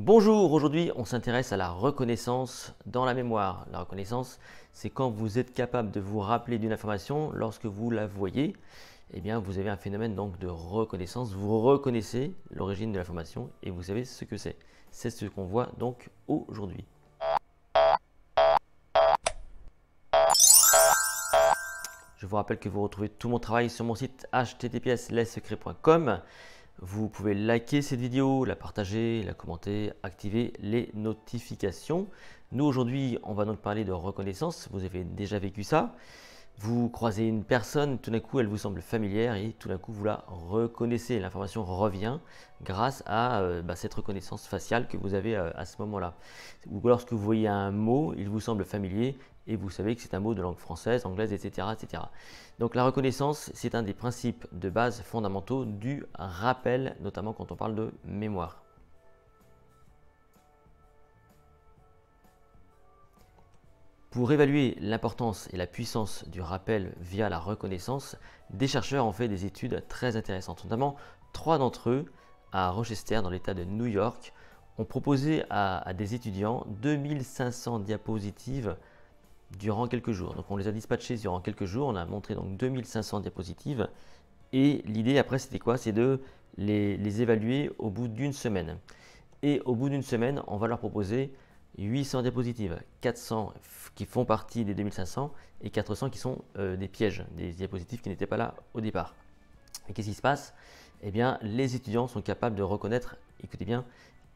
Bonjour, aujourd'hui on s'intéresse à la reconnaissance dans la mémoire. La reconnaissance, c'est quand vous êtes capable de vous rappeler d'une information lorsque vous la voyez. Eh bien, vous avez un phénomène donc de reconnaissance. Vous reconnaissez l'origine de l'information et vous savez ce que c'est. C'est ce qu'on voit donc aujourd'hui. Je vous rappelle que vous retrouvez tout mon travail sur mon site https://lessecrets.com. Vous pouvez liker cette vidéo, la partager, la commenter, activer les notifications. Nous aujourd'hui, on va donc parler de reconnaissance. Vous avez déjà vécu ça. Vous croisez une personne, tout d'un coup elle vous semble familière et tout d'un coup vous la reconnaissez. L'information revient grâce à cette reconnaissance faciale que vous avez à ce moment-là. Ou lorsque vous voyez un mot, il vous semble familier et vous savez que c'est un mot de langue française, anglaise, etc., etc. Donc la reconnaissance, c'est un des principes de base fondamentaux du rappel, notamment quand on parle de mémoire. Pour évaluer l'importance et la puissance du rappel via la reconnaissance, des chercheurs ont fait des études très intéressantes. Notamment, 3 d'entre eux, à Rochester, dans l'État de New York, ont proposé à des étudiants 2500 diapositives durant quelques jours. Donc on les a dispatchées durant quelques jours, on a montré donc 2500 diapositives. Et l'idée après c'était quoi? C'est de les évaluer au bout d'une semaine. Et au bout d'une semaine, on va leur proposer 800 diapositives, 400 qui font partie des 2500 et 400 qui sont des pièges, des diapositives qui n'étaient pas là au départ. Et qu'est-ce qui se passe? Eh bien, les étudiants sont capables de reconnaître, écoutez bien,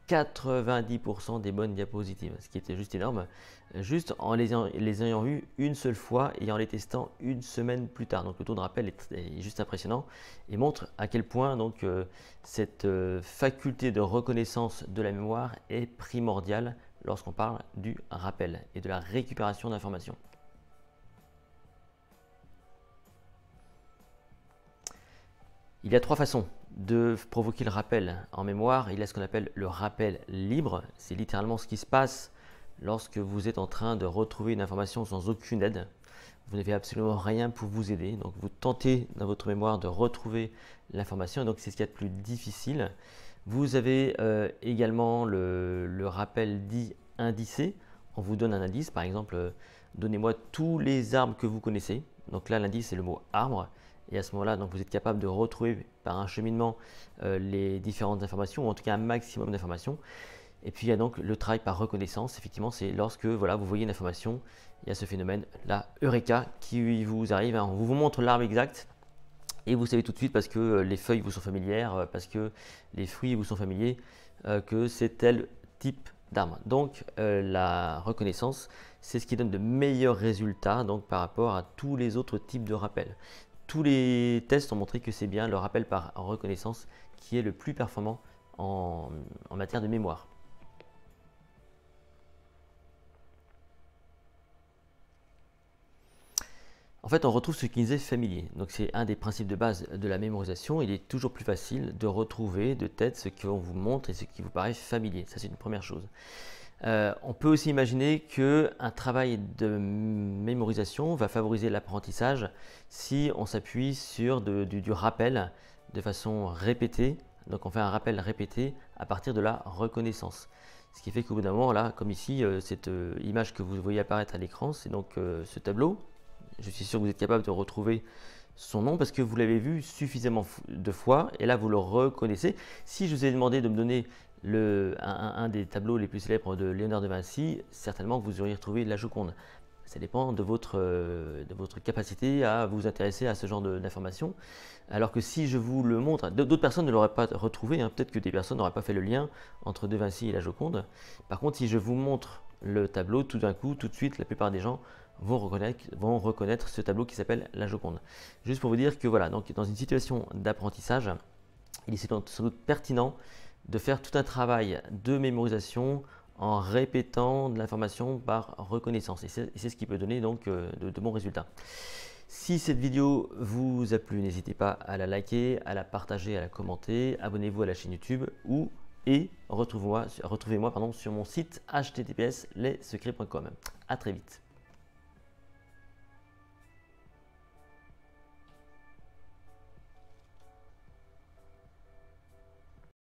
90% des bonnes diapositives, ce qui était juste énorme, juste en les ayant vues une seule fois et en les testant une semaine plus tard. Donc le taux de rappel est juste impressionnant et montre à quel point donc, cette faculté de reconnaissance de la mémoire est primordiale lorsqu'on parle du rappel et de la récupération d'informations. Il y a 3 façons de provoquer le rappel en mémoire. Il y a ce qu'on appelle le rappel libre. C'est littéralement ce qui se passe lorsque vous êtes en train de retrouver une information sans aucune aide. Vous n'avez absolument rien pour vous aider. Donc vous tentez dans votre mémoire de retrouver l'information. Donc c'est ce qu'il y a de plus difficile. Vous avez également le rappel dit indicé. On vous donne un indice. Par exemple, donnez-moi tous les arbres que vous connaissez. Donc là, l'indice, c'est le mot arbre. Et à ce moment-là, donc vous êtes capable de retrouver par un cheminement les différentes informations, ou en tout cas un maximum d'informations. Et puis il y a donc le travail par reconnaissance. Effectivement, c'est lorsque voilà, vous voyez une information, il y a ce phénomène, la Eureka, qui vous arrive. On vous montre l'arbre exact et vous savez tout de suite, parce que les feuilles vous sont familières, parce que les fruits vous sont familiers, que c'est tel type d'arbre. Donc la reconnaissance, c'est ce qui donne de meilleurs résultats donc, par rapport à tous les autres types de rappels. Tous les tests ont montré que c'est bien le rappel par reconnaissance qui est le plus performant en matière de mémoire. En fait, on retrouve ce qui nous est familier. Donc, c'est un des principes de base de la mémorisation. Il est toujours plus facile de retrouver de tête ce qu'on vous montre et ce qui vous paraît familier. Ça, c'est une première chose. On peut aussi imaginer qu'un travail de mémorisation va favoriser l'apprentissage si on s'appuie sur du rappel de façon répétée. Donc on fait un rappel répété à partir de la reconnaissance. Ce qui fait qu'au bout d'un moment, là, comme ici, cette image que vous voyez apparaître à l'écran, c'est donc ce tableau. Je suis sûr que vous êtes capable de retrouver son nom parce que vous l'avez vu suffisamment de fois et là vous le reconnaissez. Si je vous ai demandé de me donner un des tableaux les plus célèbres de Léonard de Vinci, certainement vous auriez retrouvé la Joconde. Ça dépend de votre capacité à vous intéresser à ce genre d'informations. Alors que si je vous le montre, d'autres personnes ne l'auraient pas retrouvé, hein. Peut-être que des personnes n'auraient pas fait le lien entre De Vinci et la Joconde. Par contre, si je vous montre le tableau, tout d'un coup, tout de suite, la plupart des gens vont reconnaître ce tableau qui s'appelle la Joconde. Juste pour vous dire que voilà, donc dans une situation d'apprentissage, il est sans doute pertinent de faire tout un travail de mémorisation en répétant de l'information par reconnaissance. Et c'est ce qui peut donner donc de bons résultats. Si cette vidéo vous a plu, n'hésitez pas à la liker, à la partager, à la commenter. Abonnez-vous à la chaîne YouTube et retrouvez-moi sur mon site https://lessecrets.com. À très vite.